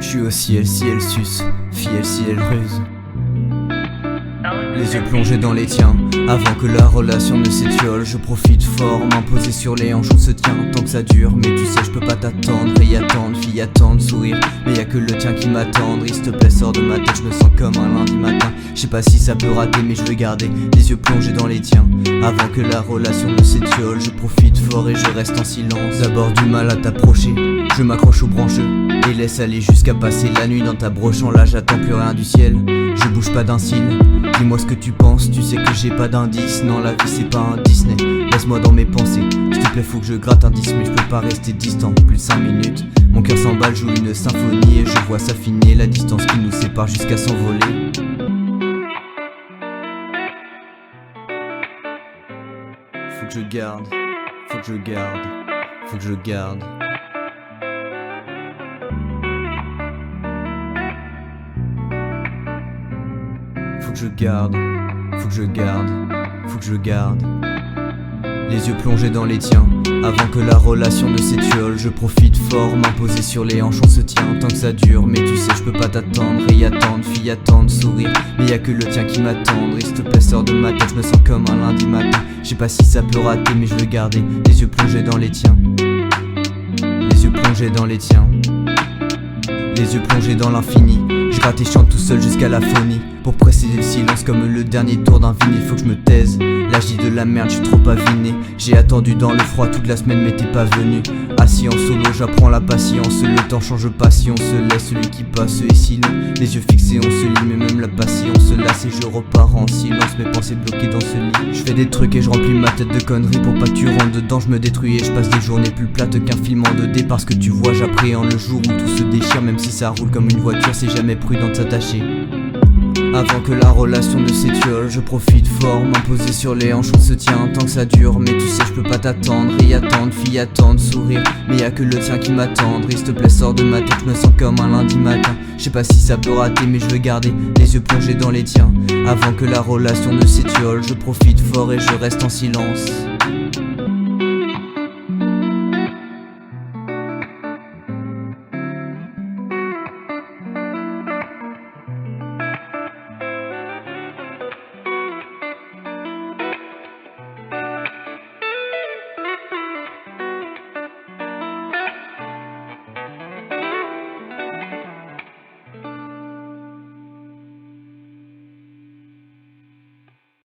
Je suis au ciel, ciel sus, fiel, ciel ruse. Les yeux plongés dans les tiens, avant que la relation ne s'étiole. Je profite fort, m'imposer sur les hanches, on se tient tant que ça dure. Mais tu sais je peux pas t'attendre et attendre, fille attendre, sourire. Mais y'a que le tien qui m'attendrit, s'il te plaît sors de ma tête, je me sens comme un lundi matin. Je sais pas si ça peut rater mais je veux garder les yeux plongés dans les tiens, avant que la relation ne s'étiole. Je profite fort et je reste en silence. D'abord du mal à t'approcher, je m'accroche aux brancheux et laisse aller jusqu'à passer la nuit dans ta broche. Là j'attends plus rien du ciel, je bouge pas d'un cil. Dis-moi ce que tu penses, tu sais que j'ai pas d'indice. Non la vie c'est pas un Disney, laisse-moi dans mes pensées. S'il te plaît faut que je gratte un disque mais je peux pas rester distant plus de 5 minutes. Mon cœur s'emballe, joue une symphonie et je vois s'affiner la distance qui nous sépare jusqu'à s'envoler. Faut que je garde, faut que je garde, faut que je garde. Faut que je garde, faut que je garde, faut que je garde. Les yeux plongés dans les tiens, avant que la relation ne s'étiole. Je profite fort, m'imposer sur les hanches, on se tient tant que ça dure. Mais tu sais je peux pas t'attendre et attendre, fille attendre, sourire. Mais y'a que le tien qui m'attendrit, s'il te plaît sors de ma tête, je me sens comme un lundi matin. Je sais pas si ça peut rater mais je veux garder les yeux plongés dans les tiens. Les yeux plongés dans les tiens. Les yeux plongés dans l'infini. Je gratte et chante tout seul jusqu'à la phonie, pour préciser le silence comme le dernier tour d'un vinyle. Faut que je me taise, là je dis de la merde, je suis trop aviné. J'ai attendu dans le froid toute la semaine mais t'es pas venu. Assis en solo, j'apprends la patience. Le temps change pas si on se laisse, celui qui passe est si long. Les yeux fixés, on se lit, mais même la patience se lasse. Et je repars en silence, mes pensées bloquées dans ce lit. Je fais des trucs et je remplis ma tête de conneries pour pas que tu rentres dedans. Je me détruis et je passe des journées plus plates qu'un film en 2D. Parce que tu vois, j'appréhende le jour où tout se déchire. Même si ça roule comme une voiture, c'est jamais prudent de s'attacher. Avant que la relation ne s'étiole, je profite fort, m'imposer sur les hanches, on se tient tant que ça dure. Mais tu sais je peux pas t'attendre et attendre, fille attendre, sourire. Mais y'a que le tien qui m'attendrit, s'il te plaît sors de ma tête, je me sens comme un lundi matin. Je sais pas si ça peut rater mais je veux garder les yeux plongés dans les tiens, avant que la relation ne s'étiole. Je profite fort et je reste en silence.